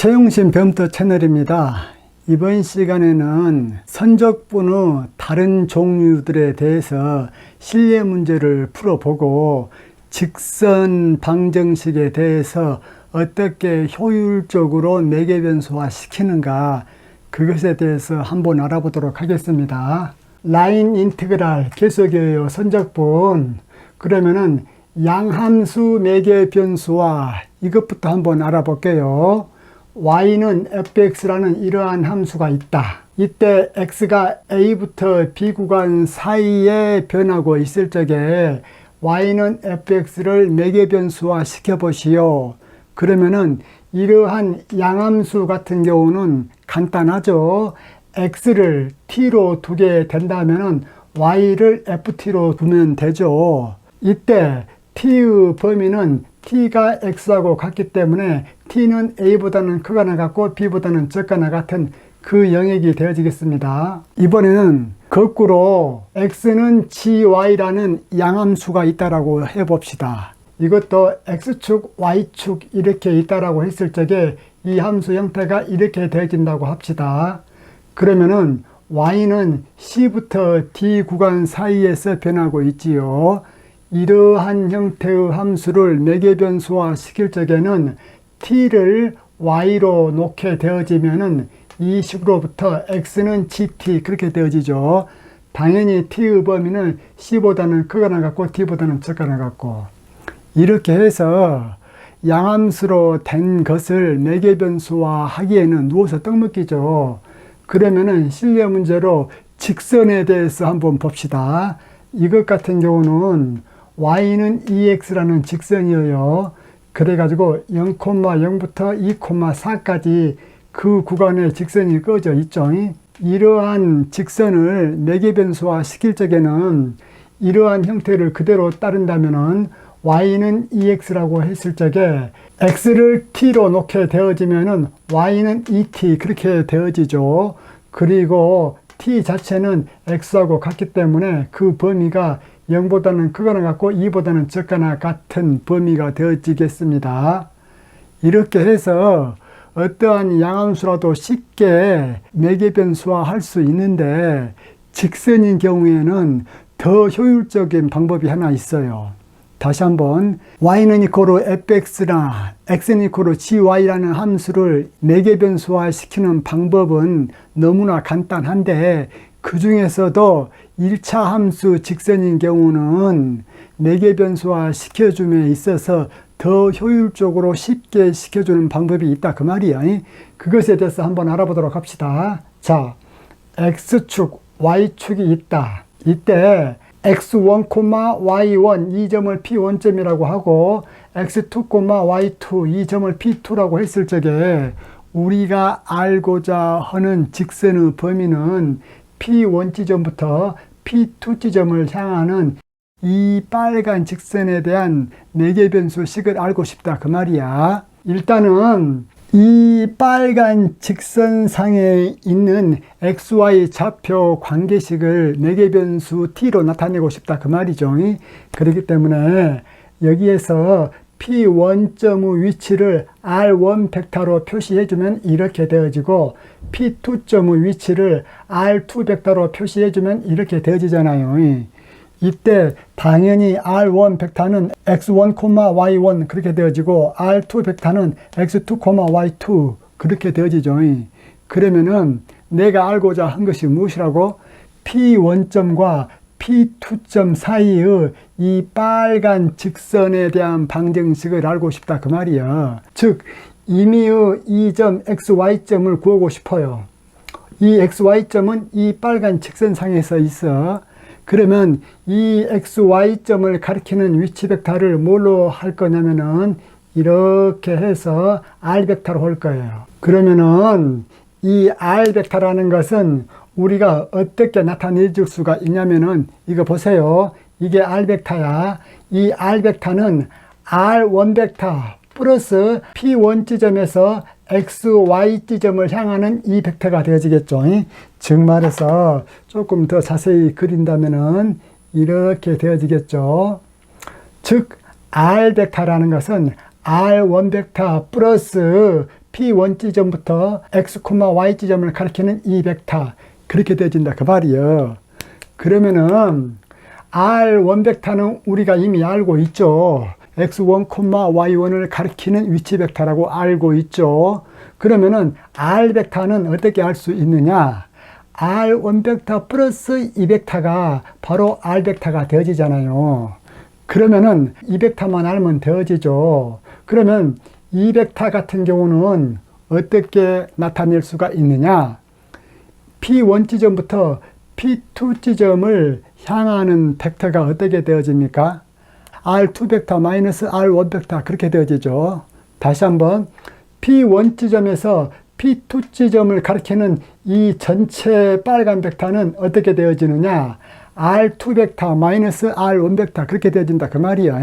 최용신 뱀터 채널입니다. 이번 시간에는 선적분의 다른 종류들에 대해서 실례 문제를 풀어보고 직선 방정식에 대해서 어떻게 효율적으로 매개변수화 시키는가, 그것에 대해서 한번 알아보도록 하겠습니다. 라인 인티그랄 계속이에요. 선적분. 그러면은 양함수 매개변수화, 이것부터 한번 알아볼게요. y는 fx라는 이러한 함수가 있다. 이때 x가 a부터 b 구간 사이에 변하고 있을 적에 y는 fx를 매개변수화 시켜보시오. 그러면은 이러한 양함수 같은 경우는 간단하죠. x를 t로 두게 된다면은 y를 ft로 두면 되죠. 이때 t의 범위는 t가 x하고 같기 때문에 t는 a보다는 크거나 같고 b보다는 적거나 같은 그 영역이 되어지겠습니다. 이번에는 거꾸로 x는 gy라는 양함수가 있다라고 해봅시다. 이것도 x축, y축 이렇게 있다라고 했을 적에 이 함수 형태가 이렇게 되어진다고 합시다. 그러면은 y는 c부터 d 구간 사이에서 변하고 있지요. 이러한 형태의 함수를 매개변수화 시킬 적에는 t를 y로 놓게 되어지면은 이 식으로부터 x는 gt 그렇게 되어지죠. 당연히 t의 범위는 c보다는 크거나 같고 d보다는 적거나 같고, 이렇게 해서 양함수로 된 것을 매개변수화 하기에는 누워서 떡먹기죠. 그러면은 실내 문제로 직선에 대해서 한번 봅시다. 이것 같은 경우는 y는 ex라는 직선이에요. 그래가지고 0,0부터 2,4까지 그 구간에 직선이 꺼져 있죠. 이러한 직선을 매개변수화 시킬 적에는 이러한 형태를 그대로 따른다면은 y는 ex라고 했을 적에 x를 t로 놓게 되어지면은 y는 et 그렇게 되어지죠. 그리고 t 자체는 x하고 같기 때문에 그 범위가 0보다는 크거나 같고 2보다는 적거나 같은 범위가 되어지겠습니다. 이렇게 해서 어떠한 양함수라도 쉽게 매개변수화 할 수 있는데, 직선인 경우에는 더 효율적인 방법이 하나 있어요. 다시 한번, y는 이코로 fx나 x는 이코로 gy라는 함수를 매개변수화 시키는 방법은 너무나 간단한데, 그 중에서도 1차 함수 직선인 경우는 매개변수화 시켜줌에 있어서 더 효율적으로 쉽게 시켜주는 방법이 있다 그 말이에요. 그것에 대해서 한번 알아보도록 합시다. 자, x축, y축이 있다. 이때 x1, y1 이 점을 p1점이라고 하고 x2, y2 이 점을 p2라고 했을 적에 우리가 알고자 하는 직선의 범위는 p1 지점부터 p2 지점을 향하는 이 빨간 직선에 대한 매개변수 식을 알고 싶다 그 말이야. 일단은 이 빨간 직선상에 있는 xy 좌표 관계식을 매개변수 t로 나타내고 싶다 그 말이죠. 그렇기 때문에 여기에서 P1점의 위치를 R1 벡터로 표시해주면 이렇게 되어지고, P2점의 위치를 R2 벡터로 표시해주면 이렇게 되어지잖아요. 이때 당연히 R1 벡터는 x1, y1 그렇게 되어지고 R2 벡터는 x2, y2 그렇게 되어지죠. 그러면은 내가 알고자 한 것이 무엇이라고? P1점과 P2점 사이의 이 빨간 직선에 대한 방정식을 알고 싶다 그 말이야. 즉 임의의 이 점 XY점을 구하고 싶어요. 이 XY점은 이 빨간 직선상에서 있어. 그러면 이 XY점을 가리키는 위치 벡터를 뭘로 할 거냐면은 이렇게 해서 R 벡터로 할 거예요. 그러면은 이 R 벡터라는 것은 우리가 어떻게 나타내 줄 수가 있냐면은 이거 보세요. 이게 R 벡터야. 이 R 벡터는 R1 벡터 플러스 P1 지점에서 XY 지점을 향하는 이 벡터가 되어지겠죠. 즉 말해서 조금 더 자세히 그린다면은 이렇게 되어지겠죠. 즉 R 벡터라는 것은 R1 벡터 플러스 P1 지점부터 X, Y 지점을 가리키는 이 벡터 그렇게 되어진다 그 말이에요. 그러면은 R1 벡터는 우리가 이미 알고 있죠. X1, Y1을 가리키는 위치 벡터라고 알고 있죠. 그러면은 R 벡터는 어떻게 알 수 있느냐? R1 벡터 플러스 이 벡터가 바로 R 벡터가 되어지잖아요. 그러면은 이 벡터만 알면 되어지죠. 그러면 이 벡터 같은 경우는 어떻게 나타낼 수가 있느냐? P1 지점부터 P2 지점을 향하는 벡터가 어떻게 되어집니까? R2 벡터 마이너스 R1 벡터 그렇게 되어지죠. 다시 한번 P1 지점에서 P2 지점을 가리키는 이 전체 빨간 벡터는 어떻게 되어지느냐? R2 벡터 마이너스 R1 벡터 그렇게 되어진다 그 말이야.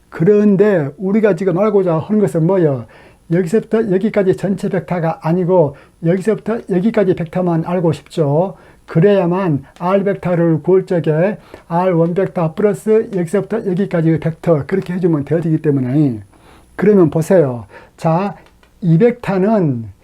그런데 우리가 지금 알고자 하는 것은 뭐예요? 여기서부터 여기까지 전체 벡터가 아니고 여기서부터 여기까지 벡터만 알고 싶죠. 그래야만 R 벡터를 구할 적에 R1 벡터 플러스 여기서부터 여기까지 벡터 그렇게 해주면 되어지기 때문에 그러면 보세요. 자, 이 벡터는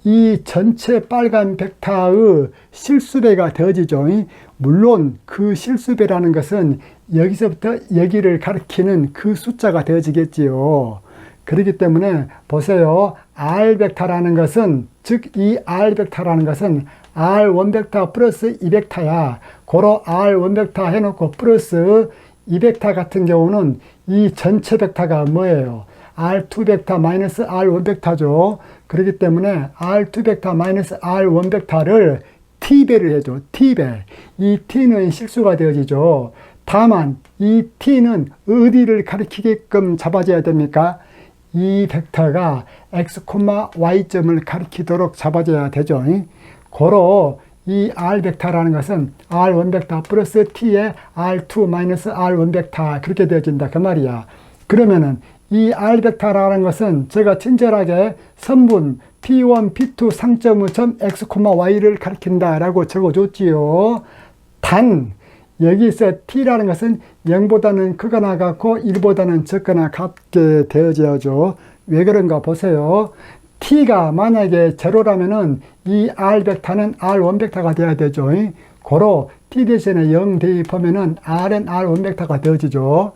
이 전체 빨간 벡터의 실수배가 되어지죠. 물론 그 실수배라는 것은 여기서부터 여기를 가리키는 그 숫자가 되어지겠지요. 그렇기 때문에 보세요. R 벡터라는 것은 즉 이 R 벡터라는 것은 R1 벡터 플러스 이 벡터야. 고로 R1 벡터 해놓고 플러스 이 벡터 같은 경우는 이 전체 벡터가 뭐예요? R2 벡터 마이너스 R1 벡터죠. 그렇기 때문에 R2 벡터 마이너스 R1 벡터를 T배를 해줘. T배. 이 T는 실수가 되어지죠. 다만 이 T는 어디를 가리키게끔 잡아줘야 됩니까? 이 벡터가 X, Y점을 가리키도록 잡아줘야 되죠. 고로 이 R 벡터라는 것은 R1 벡터 플러스 T의 R2 마이너스 R1 벡터 그렇게 되어진다 그 말이야. 그러면은 이 R 벡터라는 것은 제가 친절하게 선분 P1, P2 상점의 점 X, Y를 가리킨다 라고 적어줬지요. 단 여기서 T라는 것은 0보다는 크거나 같고 1보다는 적거나 같게 되어져야죠. 왜 그런가 보세요. T가 만약에 제로라면은 이 R 벡터는 R1 벡터가 되어야 되죠. 고로 T 대신에 0 대입하면은 R은 R1 벡터가 되어지죠.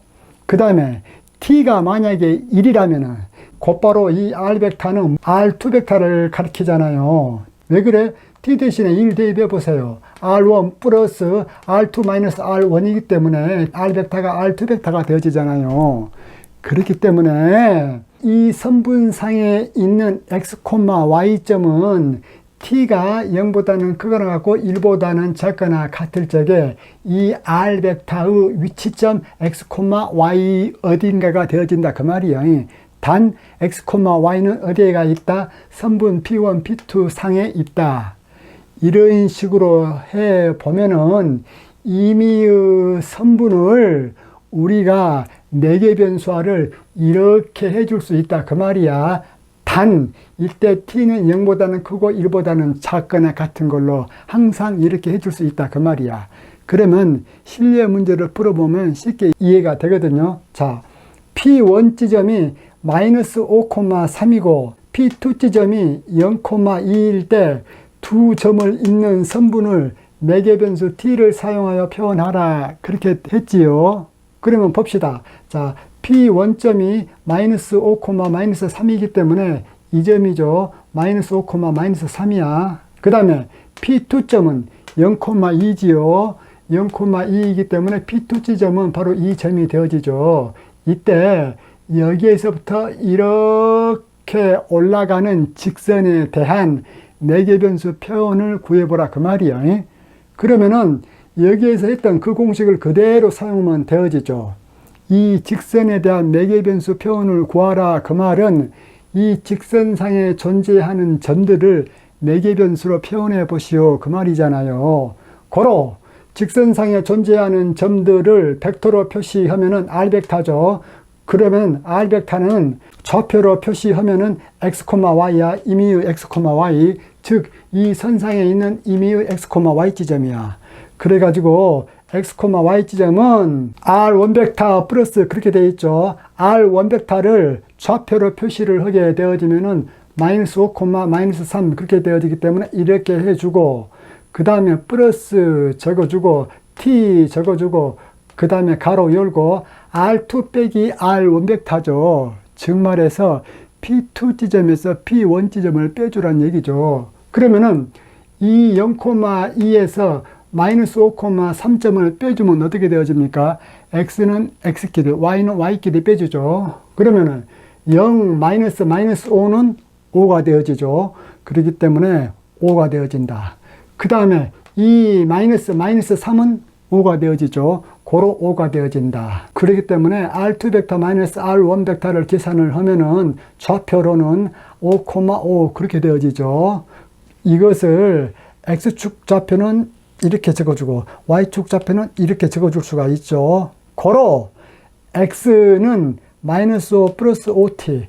그 다음에 T가 만약에 1이라면은 곧바로 이 R 벡터는 R2 벡터를 가리키잖아요. 왜 그래? T 대신에 1 대입해 보세요. R1 플러스 R2 마이너스 R1이기 때문에 R 벡터가 R2 벡터가 되어지잖아요. 그렇기 때문에 이 선분상에 있는 X, Y점은 T가 0보다는 크거나 같고 1보다는 작거나 같을 적에 이 R 벡터의 위치점 X, Y 어딘가가 되어진다 그 말이에요. 단 X, Y는 어디에가 있다? 선분 P1, P2 상에 있다. 이런 식으로 해보면은 임의의 선분을 우리가 4개 변수화를 이렇게 해줄 수 있다 그 말이야. 단 이때 T는 0보다는 크고 1보다는 작거나 같은 걸로 항상 이렇게 해줄 수 있다 그 말이야. 그러면 실내 문제를 풀어보면 쉽게 이해가 되거든요. 자, P1 지점이 마이너스 5,3이고 P2 지점이 0,2일 때 두 점을 잇는 선분을 4개 변수 T를 사용하여 표현하라 그렇게 했지요. 그러면 봅시다. 자, P1점이 마이너스 5, 마이너스 3이기 때문에 이 점이죠. 마이너스 5, 마이너스 3이야. 그 다음에 P2점은 0,2지요. 0,2이기 때문에 P2 지점은 바로 이 점이 되어지죠. 이때 여기에서부터 이렇게 올라가는 직선에 대한 4개 변수 표현을 구해보라 그 말이야. 그러면은 여기에서 했던 그 공식을 그대로 사용하면 되어지죠. 이 직선에 대한 4개 변수 표현을 구하라 그 말은 이 직선상에 존재하는 점들을 4개 변수로 표현해 보시오 그 말이잖아요. 고로 직선상에 존재하는 점들을 벡터로 표시하면은 R 벡터죠. 그러면 R 벡터는 좌표로 표시하면은 X, Y야. 임의의 X, Y. 즉, 이 선상에 있는 임의의 X, Y 지점이야. 그래가지고 X, Y 지점은 R1 벡터 플러스 그렇게 되어 있죠. R1 벡터를 좌표로 표시를 하게 되어지면은 마이너스 5, 마이너스 3 그렇게 되어지기 때문에 이렇게 해주고, 그 다음에 플러스 적어주고 t 적어주고, 그 다음에 가로 열고 R2 빼기 R1 벡터죠. 즉 말해서 P2 지점에서 P1 지점을 빼주란 얘기죠. 그러면은 이 0,2에서 마이너스 5, 3점을 빼주면 어떻게 되어집니까? x는 x끼리, y는 y끼리 빼주죠. 그러면은 0 마이너스 5는 5가 되어지죠. 그렇기 때문에 5가 되어진다. 그 다음에 이 마이너스 3은 5가 되어지죠. 고로 5가 되어진다. 그렇기 때문에 R2 벡터 마이너스 R1 벡터를 계산을 하면은 좌표로는 5,5 그렇게 되어지죠. 이것을 X축 좌표는 이렇게 적어주고 Y축 좌표는 이렇게 적어줄 수가 있죠. 고로 X는 마이너스 5 플러스 5t,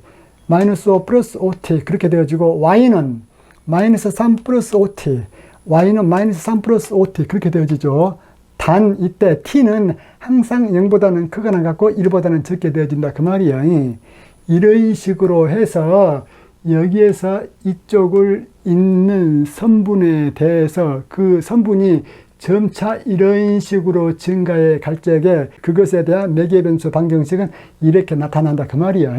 마이너스 5 플러스 5t 그렇게 되어지고, Y는 마이너스 3 플러스 5t, Y는 마이너스 3 플러스 5t 그렇게 되어지죠. 단 이때 t는 항상 0보다는 크거나 같고 1보다는 적게 되어진다 그 말이에요. 이런 식으로 해서 여기에서 이쪽을 있는 선분에 대해서 그 선분이 점차 이런 식으로 증가해 갈 적에 그것에 대한 매개변수 방정식은 이렇게 나타난다 그 말이야.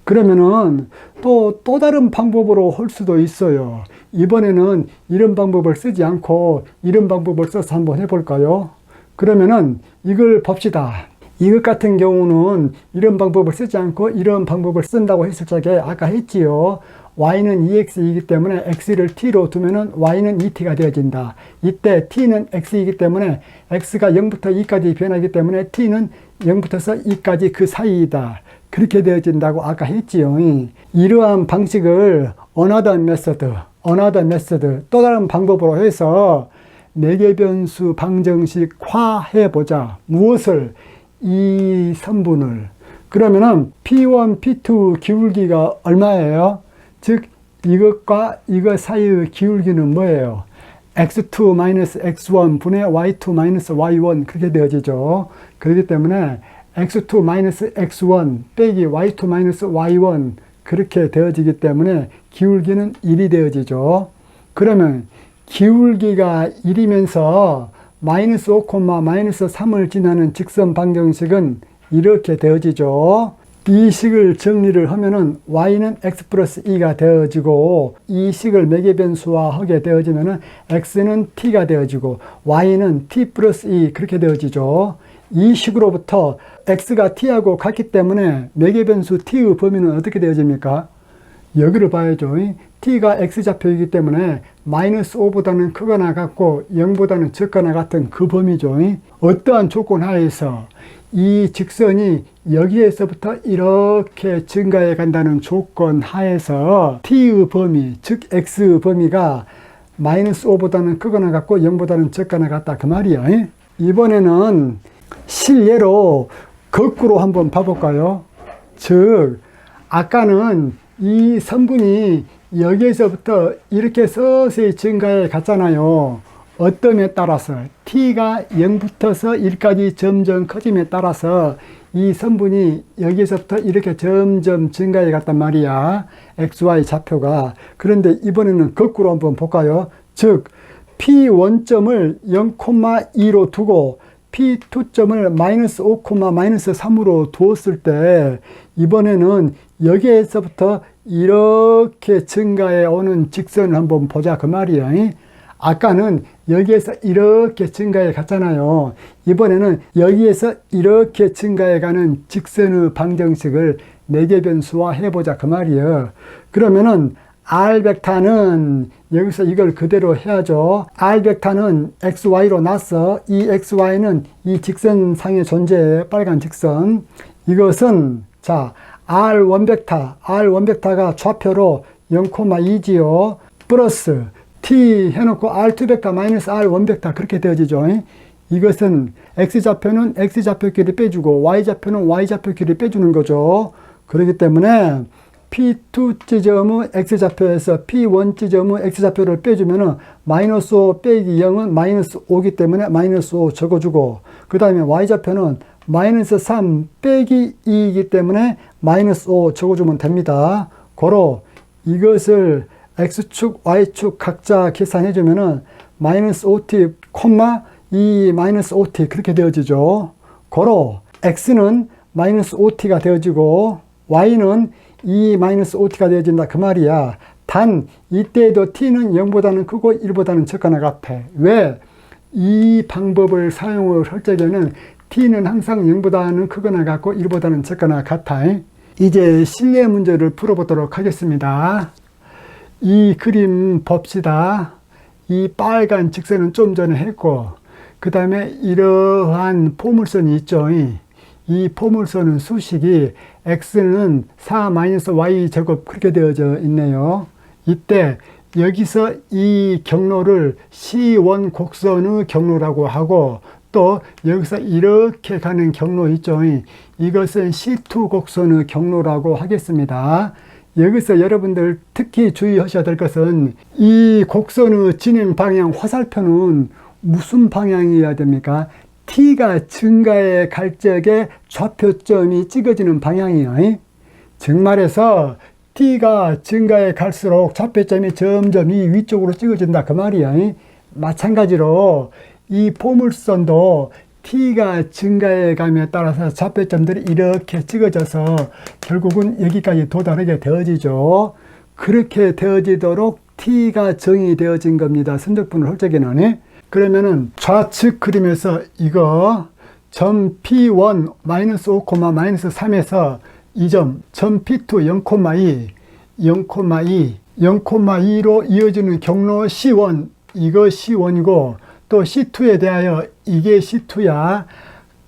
그러면은 또 다른 방법으로 할 수도 있어요. 이번에는 이런 방법을 쓰지 않고 이런 방법을 써서 한번 해볼까요? 그러면은 이걸 봅시다. 이것 같은 경우는 이런 방법을 쓰지 않고 이런 방법을 쓴다고 했을 적에 아까 했지요. y는 2x이기 때문에 x를 t로 두면은 y는 2t가 되어진다. 이때 t는 x이기 때문에 x가 0부터 2까지 변하기 때문에 t는 0부터서 2까지 그 사이이다. 그렇게 되어진다고 아까 했지요. 이러한 방식을 another method, 또 다른 방법으로 해서 매개변수 방정식화해보자. 무엇을? 이 선분을. 그러면은 P1, P2 기울기가 얼마예요? 즉 이것과 이것 사이의 기울기는 뭐예요? x2-x1 분의 y2-y1 그렇게 되어지죠. 그렇기 때문에 x2-x1 빼기 y2-y1 그렇게 되어지기 때문에 기울기는 1이 되어지죠. 그러면 기울기가 1이면서 마이너스 5, 마이너스 3을 지나는 직선 방정식은 이렇게 되어지죠. 이 식을 정리를 하면은 y는 x 플러스 2가 되어지고, 이 식을 매개변수화하게 되어지면은 x는 t가 되어지고 y는 t 플러스 2 그렇게 되어지죠. 이 식으로부터 x가 t하고 같기 때문에 매개변수 t의 범위는 어떻게 되어집니까? 여기를 봐야죠. t가 x좌표이기 때문에 마이너스 5보다는 크거나 같고 0보다는 적거나 같은 그 범위죠. 어떠한 조건 하에서 이 직선이 여기에서부터 이렇게 증가해 간다는 조건 하에서 t의 범위, 즉 x의 범위가 마이너스 5보다는 크거나 같고 0보다는 적거나 같다 그 말이야. 이번에는 실예로 거꾸로 한번 봐볼까요? 즉 아까는 이 선분이 여기에서부터 이렇게 서서히 증가해 갔잖아요. 어떤에 따라서 t가 0부터서 1까지 점점 커짐에 따라서 이 선분이 여기에서부터 이렇게 점점 증가해 갔단 말이야. xy 좌표가. 그런데 이번에는 거꾸로 한번 볼까요? 즉 P1점을 0,2로 두고 P2점을 마이너스 5, 마이너스 3으로 두었을 때 이번에는 여기에서부터 이렇게 증가해 오는 직선을 한번 보자 그 말이야. 아까는 여기에서 이렇게 증가해 갔잖아요. 이번에는 여기에서 이렇게 증가해 가는 직선의 방정식을 매개변수화 해보자 그 말이에요. 그러면은 R 벡터는 여기서 이걸 그대로 해야죠. R 벡터는 XY로 놨어. 이 XY는 이 직선상에 존재해. 빨간 직선. 이것은 자 R1 벡터가 좌표로 0,2지요. 플러스 T 해놓고 R2 벡터 마이너스 R1 벡터 그렇게 되어지죠. 이것은 X좌표는 X좌표끼리 빼주고 Y좌표는 Y좌표끼리 빼주는 거죠. 그렇기 때문에 P2 지점의 X좌표에서 P1 지점의 X좌표를 빼주면은 마이너스 5 빼기 0은 마이너스 5기 때문에 마이너스 5 적어주고, 그 다음에 Y좌표는 마이너스 3 빼기 2이기 때문에 마이너스 5 적어주면 됩니다. 고로 이것을 x축, y축 각자 계산해 주면은 마이너스 5t, 이 마이너스 5t 그렇게 되어지죠. 고로 x는 마이너스 5t가 되어지고 y는 이 마이너스 5t가 되어진다 그 말이야. 단 이때에도 t는 0보다는 크고 1보다는 적거나 같아. 왜? 이 방법을 사용을 할 적에는 t는 항상 0보다는 크거나 같고 1보다는 적거나 같아. 이제 실내 문제를 풀어보도록 하겠습니다. 이 그림 봅시다. 이 빨간 직선은 좀 전에 했고, 그 다음에 이러한 포물선이 있죠. 이 포물선은 수식이 x는 4-y 제곱 그렇게 되어져 있네요. 이때 여기서 이 경로를 C1 곡선의 경로라고 하고, 또 여기서 이렇게 가는 경로 있죠. 이것은 C2 곡선의 경로라고 하겠습니다. 여기서 여러분들 특히 주의하셔야 될 것은 이 곡선의 진행 방향 화살표는 무슨 방향이어야 됩니까? t가 증가해 갈 적에 좌표점이 찍어지는 방향이에요. 즉 말해서 t가 증가해 갈수록 좌표점이 점점 이 위쪽으로 찍어진다 그 말이에요. 마찬가지로 이 포물선도 t가 증가해 감에 따라서 좌표점들이 이렇게 찍어져서 결국은 여기까지 도달하게 되어지죠. 그렇게 되어지도록 t가 정의되어진 겁니다. 선적분을 할 적에는. 그러면은 좌측 그림에서 이거 점 P1 마이너스 5, 마이너스 3에서 이 점 P2 0,2 0,2로 이어지는 경로 C1 이거 C1이고 또 C2에 대하여 이게 C2야.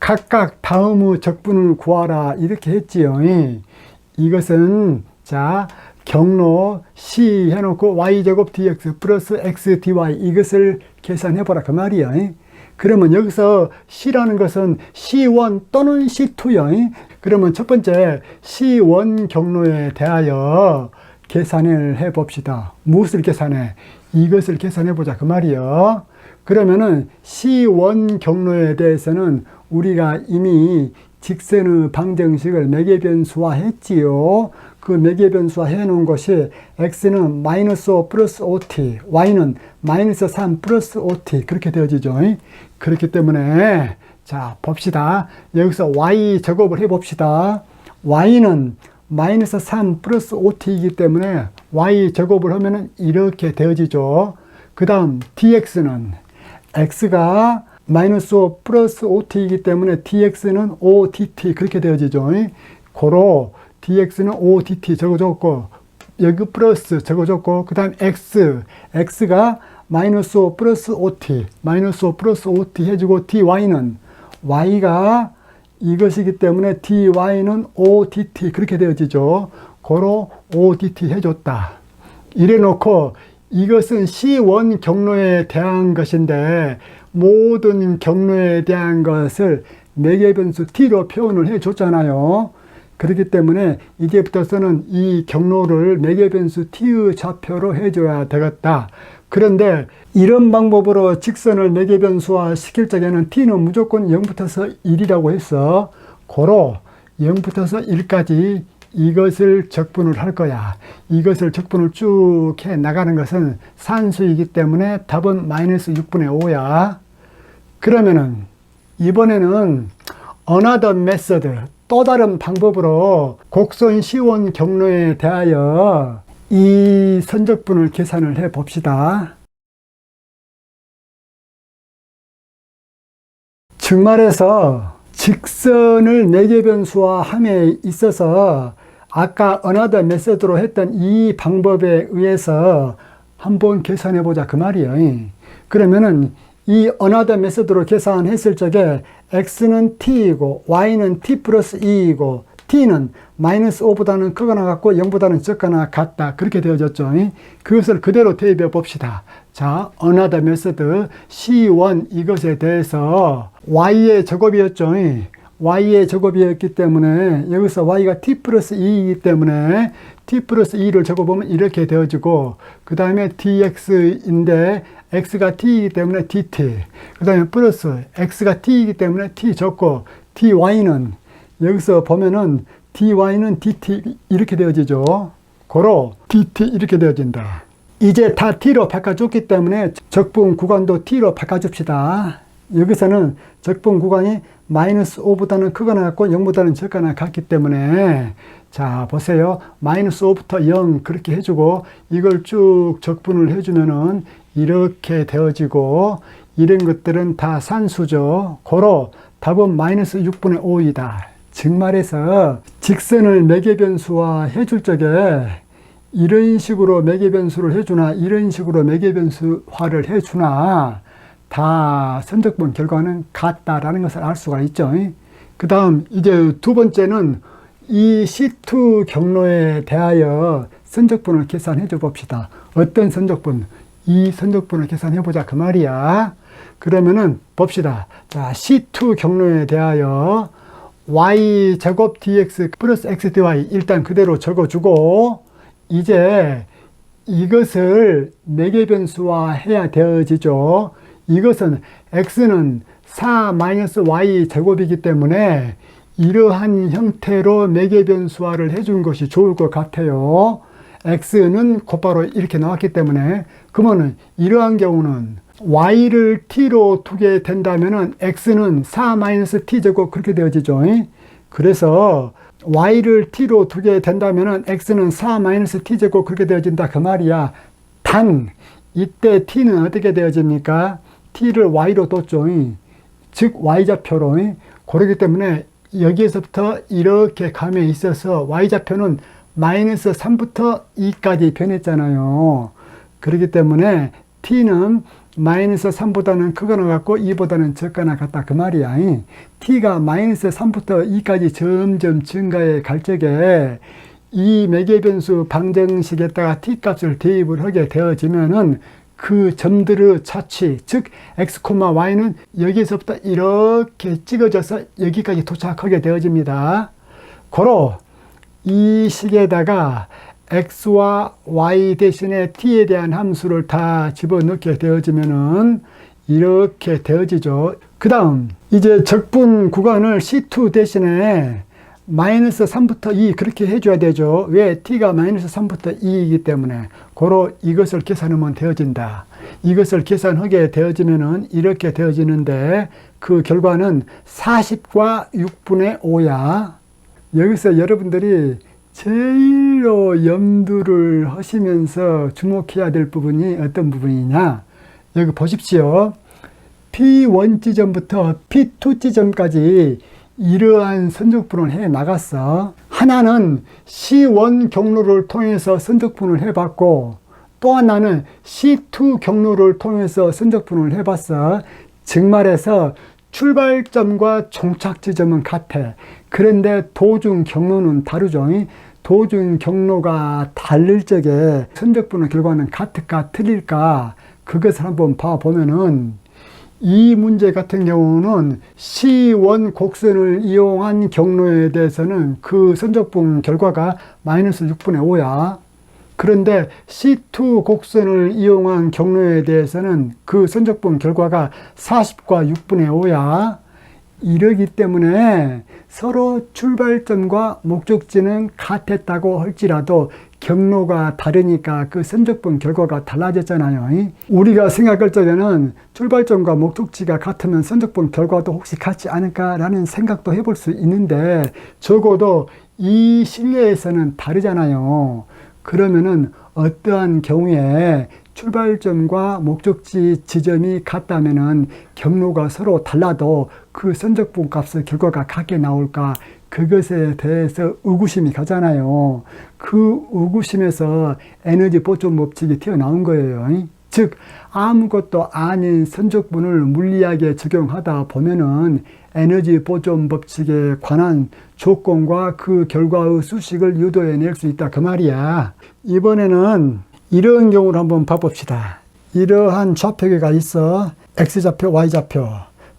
각각 다음의 적분을 구하라 이렇게 했지요. 이것은 자 경로 C 해놓고 y제곱 dx 플러스 x dy 이것을 계산해보라 그 말이야. 그러면 여기서 C라는 것은 C1 또는 C2요. 그러면 첫 번째 C1 경로에 대하여 계산을 해봅시다. 무엇을 계산해? 이것을 계산해보자 그 말이요. 그러면은 C1 경로에 대해서는 우리가 이미 직선의 방정식을 매개변수화 했지요. 그 매개변수화 해놓은 것이 x는 마이너스 5 플러스 5t, y는 마이너스 3 플러스 5t 그렇게 되어지죠. 그렇기 때문에 자 봅시다. 여기서 y 제곱을 해봅시다. y는 마이너스 3 플러스 5t이기 때문에 y 제곱을 하면은 이렇게 되어지죠. 그 다음 dx는 x가 마이너스 5 플러스 5t이기 때문에 dx는 5dt 그렇게 되어지죠. 고로 dx는 5dt 적어줬고 여기 플러스 적어줬고 그 다음 x가 마이너스 5 플러스 5t 마이너스 5 플러스 5t 해주고 dy는 y가 이것이기 때문에 dy는 5dt 그렇게 되어지죠. 고로 5dt 해줬다. 이래 놓고 이것은 C1 경로에 대한 것인데 모든 경로에 대한 것을 매개변수 t로 표현을 해 줬잖아요. 그렇기 때문에 이제부터서는 이 경로를 매개변수 t의 좌표로 해줘야 되겠다. 그런데 이런 방법으로 직선을 매개변수화 시킬 적에는 t는 무조건 0부터서 1이라고 했어. 고로 0부터서 1까지 이것을 적분을 할 거야. 이것을 적분을 쭉 해 나가는 것은 산수이기 때문에 답은 마이너스 6분의 5야. 그러면은 이번에는 another method, 또 다른 방법으로 곡선 C1 경로에 대하여 이 선적분을 계산을 해 봅시다. 즉 말해서 직선을 매개변수화함에 있어서 아까 another method로 했던 이 방법에 의해서 한번 계산해 보자 그 말이에요. 그러면은 이 another method로 계산했을 적에 x는 t이고 y는 t 플러스 2이고 t는 마이너스 5보다는 크거나 같고 0보다는 적거나 같다 그렇게 되어졌죠. 그것을 그대로 대입해 봅시다. 자, another method C1 이것에 대해서 y의 제곱이었죠. y의 제곱이었기 때문에 여기서 y가 t 플러스 2이기 때문에 t 플러스 2를 적어보면 이렇게 되어지고 그 다음에 dx인데 x가 t이기 때문에 dt 그 다음에 플러스 x가 t이기 때문에 t 적고 dy는 여기서 보면은 dy는 dt 이렇게 되어지죠. 고로 dt 이렇게 되어진다. 이제 다 t로 바꿔줬기 때문에 적분 구간도 t로 바꿔줍시다. 여기서는 적분 구간이 마이너스 5보다는 크거나 같고 0보다는 적거나 같기 때문에 자 보세요. 마이너스 5부터 0 그렇게 해주고 이걸 쭉 적분을 해주면은 이렇게 되어지고 이런 것들은 다 산수죠. 고로 답은 마이너스 6분의 5이다. 즉 말해서 직선을 매개변수화 해줄 적에 이런 식으로 매개변수를 해주나 이런 식으로 매개변수화를 해주나 다 선적분 결과는 같다라는 것을 알 수가 있죠. 그 다음 이제 두 번째는 이 C2 경로에 대하여 선적분을 계산해 줘 봅시다. 어떤 선적분? 이 선적분을 계산해 보자 그 말이야. 그러면은 봅시다. 자, C2 경로에 대하여 y제곱 dx 플러스 xdy 일단 그대로 적어주고 이제 이것을 매개변수화 해야 되어지죠. 이것은 x는 4-y 제곱이기 때문에 이러한 형태로 매개변수화를 해준 것이 좋을 것 같아요. x는 곧바로 이렇게 나왔기 때문에 그러면 이러한 경우는 y를 t로 두게 된다면 x는 4-t제곱 그렇게 되어지죠. 그래서 y를 t로 두게 된다면 x는 4-t제곱 그렇게 되어진다 그 말이야. 단 이때 t는 어떻게 되어집니까? t를 y로 뒀죠. 즉 y좌표로. 그렇기 때문에 여기에서부터 이렇게 감에 있어서 y좌표는 마이너스 3부터 2까지 변했잖아요. 그렇기 때문에 t는 마이너스 3보다는 크거나 같고 2보다는 적거나 같다 그 말이야. t가 마이너스 3부터 2까지 점점 증가해 갈 적에 이 매개변수 방정식에다가 t값을 대입을 하게 되어지면은 그 점들의 차치, 즉 x, y는 여기서부터 이렇게 찍어져서 여기까지 도착하게 되어집니다. 고로 이 식에다가 x와 y 대신에 t에 대한 함수를 다 집어넣게 되어지면은 이렇게 되어지죠. 그 다음 이제 적분 구간을 C2 대신에 마이너스 3부터 2 그렇게 해줘야 되죠. 왜? t가 마이너스 3부터 2이기 때문에 고로 이것을 계산하면 되어진다. 이것을 계산하게 되어지면은 이렇게 되어지는데 그 결과는 40과 6분의 5야. 여기서 여러분들이 제일로 염두를 하시면서 주목해야 될 부분이 어떤 부분이냐. 여기 보십시오. P1 지점부터 P2 지점까지 이러한 선적분을 해 나갔어. 하나는 C1 경로를 통해서 선적분을 해봤고 또 하나는 C2 경로를 통해서 선적분을 해봤어. 즉 말해서 출발점과 종착 지점은 같아. 그런데 도중 경로는 다르죠. 도중 경로가 다를 적에 선적분의 결과는 같을까 틀릴까 그것을 한번 봐보면은 이 문제 같은 경우는 C1 곡선을 이용한 경로에 대해서는 그 선적분 결과가 마이너스 6분의 5야. 그런데 C2 곡선을 이용한 경로에 대해서는 그 선적분 결과가 40과 6분의 5야. 이러기 때문에 서로 출발점과 목적지는 같았다고 할지라도 경로가 다르니까 그 선적분 결과가 달라졌잖아요. 우리가 생각할 적에는 출발점과 목적지가 같으면 선적분 결과도 혹시 같지 않을까라는 생각도 해볼 수 있는데 적어도 이 실내에서는 다르잖아요. 그러면은 어떠한 경우에 출발점과 목적지 지점이 같다면은 경로가 서로 달라도 그 선적분 값의 결과가 같게 나올까 그것에 대해서 의구심이 가잖아요. 그 의구심에서 에너지 보존 법칙이 튀어나온 거예요. 즉 아무것도 아닌 선적분을 물리학에 적용하다 보면은 에너지 보존 법칙에 관한 조건과 그 결과의 수식을 유도해낼 수 있다 그 말이야. 이번에는 이런 경우를 한번 봐봅시다. 이러한 좌표계가 있어. X좌표, Y좌표.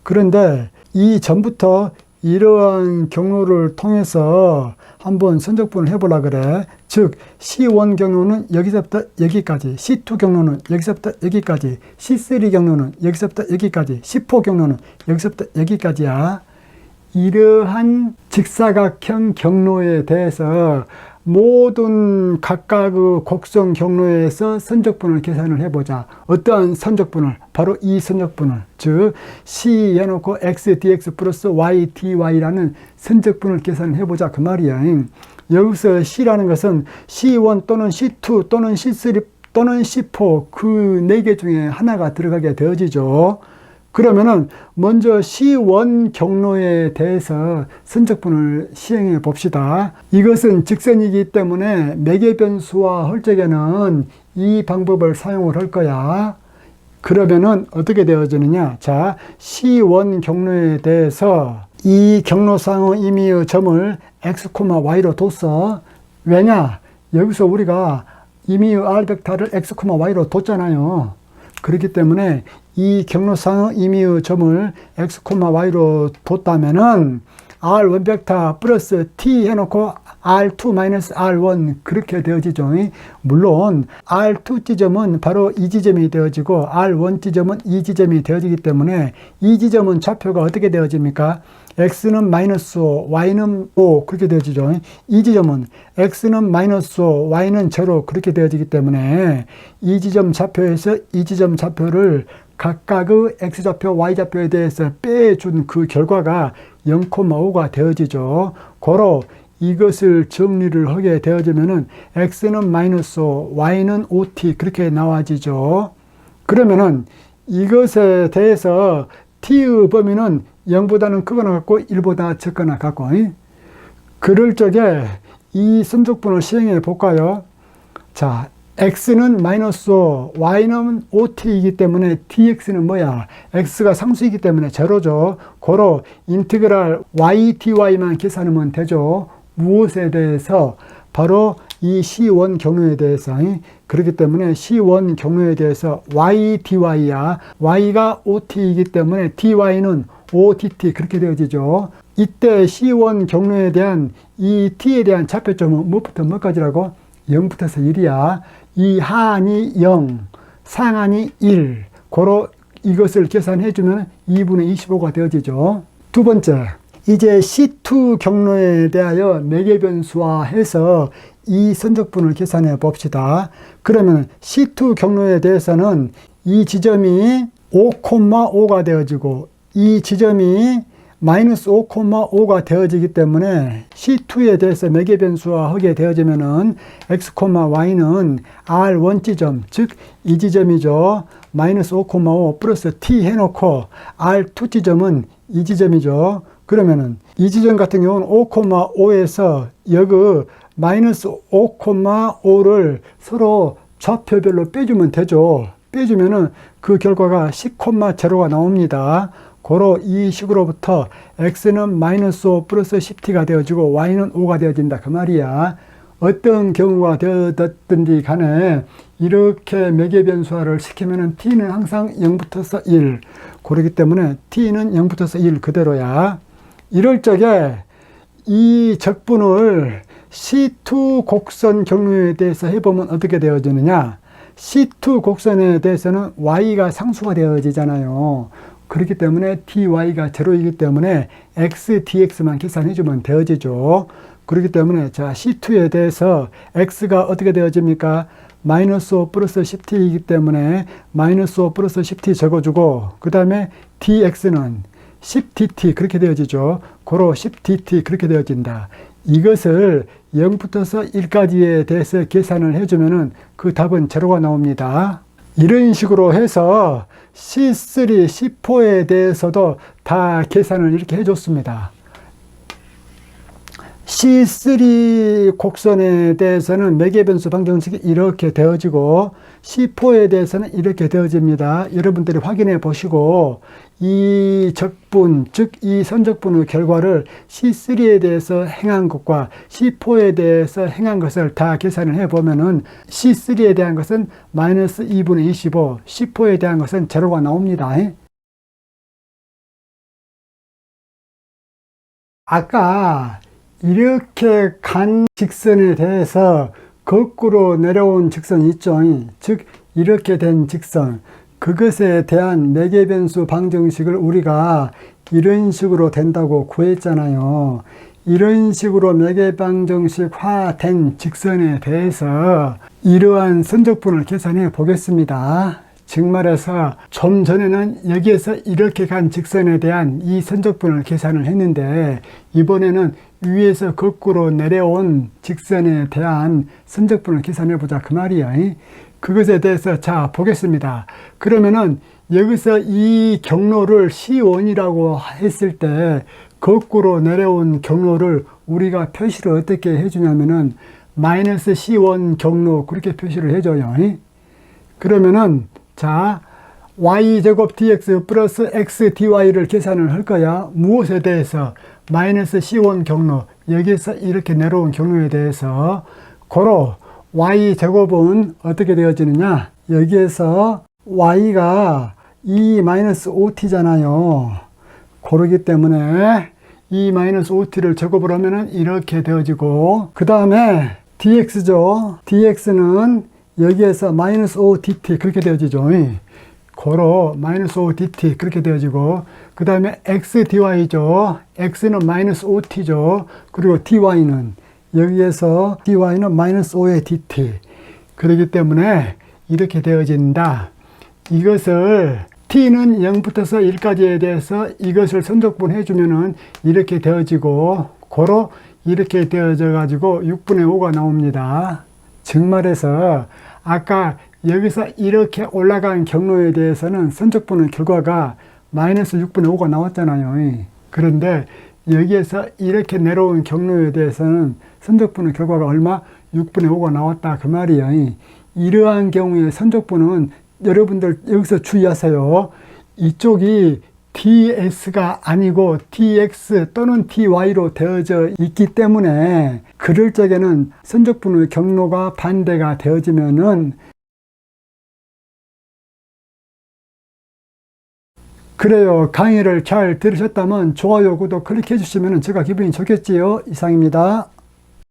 그런데 이 전부터 이러한 경로를 통해서 한번 선적분을 해보려 그래. 즉 C1 경로는 여기서부터 여기까지, C2 경로는 여기서부터 여기까지, C3 경로는 여기서부터 여기까지, C4 경로는 여기서부터 여기까지야. 이러한 직사각형 경로에 대해서 모든 각각의 곡선 경로에서 선적분을 계산을 해보자. 어떠한 선적분을? 바로 이 선적분을, 즉 C 해놓고 x dx 플러스 y dy라는 선적분을 계산을 해보자 그 말이야. 여기서 C라는 것은 C1 또는 C2 또는 C3 또는 C4 그 4개 중에 하나가 들어가게 되어지죠. 그러면은 먼저 C1 경로에 대해서 선적분을 시행해 봅시다. 이것은 직선이기 때문에 매개변수와 할 적에는 이 방법을 사용을 할 거야. 그러면은 어떻게 되어지느냐? 자, C1 경로에 대해서 이 경로상의 임의의 점을 x, y로 뒀어. 왜냐? 여기서 우리가 임의의 r 벡터를 x, y로 뒀잖아요. 그렇기 때문에 이 경로상의 임의의 점을 x, y로 뒀다면은 r1 벡터 플러스 t 해놓고 r2 r1 그렇게 되어지죠. 물론 r2 지점은 바로 이 지점이 되어지고 r1 지점은 이 지점이 되어지기 때문에 이 지점은 좌표가 어떻게 되어집니까? x는 -5, y는 5 그렇게 되어지죠. 이 지점은 x는 -5, y는 0 그렇게 되어지기 때문에 이 지점 좌표에서 이 지점 좌표를 각각의 x좌표, y좌표에 대해서 빼준 그 결과가 0,5가 되어지죠. 고로 이것을 정리를 하게 되어지면은 x는 -5, y는 5t 그렇게 나와지죠. 그러면은 이것에 대해서 t의 범위는 0보다는 크거나 같고 1보다 적거나 같고, 그럴 적에 이 선적분을 시행해 볼까요? 자, x는 -5, y는 5t이기 때문에 dx는 뭐야? x가 상수이기 때문에 제로죠. 고로 인티그랄 y dy만 계산하면 되죠. 무엇에 대해서? 바로 이 C1 경로에 대해서. 그렇기 때문에 C1 경로에 대해서 y dy야. y가 5t이기 때문에 dy는 5dt 그렇게 되어지죠. 이때 C1 경로에 대한 이 t에 대한 좌표점은 뭐부터 뭐까지라고? 0부터서 1이야. 이 하한이 0, 상한이 1. 고로 이것을 계산해 주면 2분의 25가 되어지죠. 두 번째, 이제 C2 경로에 대하여 매개변수화해서 이 선적분을 계산해 봅시다. 그러면 C2 경로에 대해서는 이 지점이 5,5가 되어지고 이 지점이 -5,5가 되어지기 때문에 C2에 대해서 매개변수화 하게 되어지면은 x, y는 R1 지점, 즉 이 지점이죠. -5,5 플러스 t 해놓고 R2 지점은 이 지점이죠. 그러면은 이 지점 같은 경우는 5,5에서 여기 -5,5를 서로 좌표별로 빼주면 되죠. 빼주면은 그 결과가 10,0가 나옵니다. 고로 이 식으로부터 x는 -5 플러스 10t가 되어지고 y는 5가 되어진다 그 말이야. 어떤 경우가 되었든지 간에 이렇게 매개변수화를 시키면은 t는 항상 0부터서 1. 그렇기 때문에 t는 0부터서 1 그대로야. 이럴 적에 이 적분을 C2 곡선 경로에 대해서 해보면 어떻게 되어지느냐? C2 곡선에 대해서는 y가 상수가 되어지잖아요. 그렇기 때문에 dy가 제로이기 때문에 x, dx만 계산해주면 되어지죠. 그렇기 때문에 자 C2에 대해서 x가 어떻게 되어집니까? -5 플러스 10t이기 때문에 -5 플러스 10t 적어주고 그 다음에 dx는 10dt 그렇게 되어지죠. 고로 10dt 그렇게 되어진다. 이것을 0부터서 1까지에 대해서 계산을 해주면은 그 답은 제로가 나옵니다. 이런 식으로 해서 C3, C4에 대해서도 다 계산을 이렇게 해줬습니다. C3 곡선에 대해서는 매개변수 방정식이 이렇게 되어지고 C4에 대해서는 이렇게 되어집니다. 여러분들이 확인해 보시고 이 적분, 즉 이 선적분의 결과를 C3에 대해서 행한 것과 C4에 대해서 행한 것을 다 계산을 해보면은 C3에 대한 것은 -2분의 25, C4에 대한 것은 제로가 나옵니다. 아까 이렇게 간 직선에 대해서 거꾸로 내려온 직선이 있죠. 즉 이렇게 된 직선, 그것에 대한 매개변수 방정식을 우리가 이런 식으로 된다고 구했잖아요. 이런 식으로 매개방정식화된 직선에 대해서 이러한 선적분을 계산해 보겠습니다. 즉 말해서 좀 전에는 여기에서 이렇게 간 직선에 대한 이 선적분을 계산을 했는데, 이번에는 위에서 거꾸로 내려온 직선에 대한 선적분을 계산해 보자 그 말이야. 그것에 대해서 자 보겠습니다. 그러면은 여기서 이 경로를 C1이라고 했을 때 거꾸로 내려온 경로를 우리가 표시를 어떻게 해주냐면은 마이너스 C1 경로 그렇게 표시를 해줘요. 그러면은 자 y제곱 dx 플러스 x dy를 계산을 할 거야. 무엇에 대해서? 마이너스 C1 경로, 여기에서 이렇게 내려온 경로에 대해서. 고로 y제곱은 어떻게 되어지느냐, 여기에서 y가 2-5t잖아요 고르기 때문에 2-5t를 제곱을 하면은 이렇게 되어지고, 그 다음에 dx죠. dx는 여기에서 -5dt 그렇게 되어지죠. 고로 -5dt 그렇게 되어지고, 그 다음에 x dy죠. x는 -5t죠. 그리고 dy는 여기에서 dy는 -5의 dt 그렇기 때문에 이렇게 되어진다. 이것을 t는 0부터서 1까지에 대해서 이것을 선적분 해주면은 이렇게 되어지고, 고로 이렇게 되어져 가지고 6분의 5가 나옵니다. 즉 말해서 아까 여기서 이렇게 올라간 경로에 대해서는 선적분의 결과가 마이너스 6분의 5가 나왔잖아요. 그런데 여기에서 이렇게 내려온 경로에 대해서는 선적분의 결과가 얼마? 6분의 5가 나왔다 그 말이에요. 이러한 경우에 선적분은 여러분들 여기서 주의하세요. 이쪽이 ds가 아니고 dx 또는 dy로 되어져 있기 때문에 그럴 적에는 선적분의 경로가 반대가 되어지면은, 그래요. 강의를 잘 들으셨다면 좋아요, 구독 클릭해 주시면 제가 기분이 좋겠지요. 이상입니다.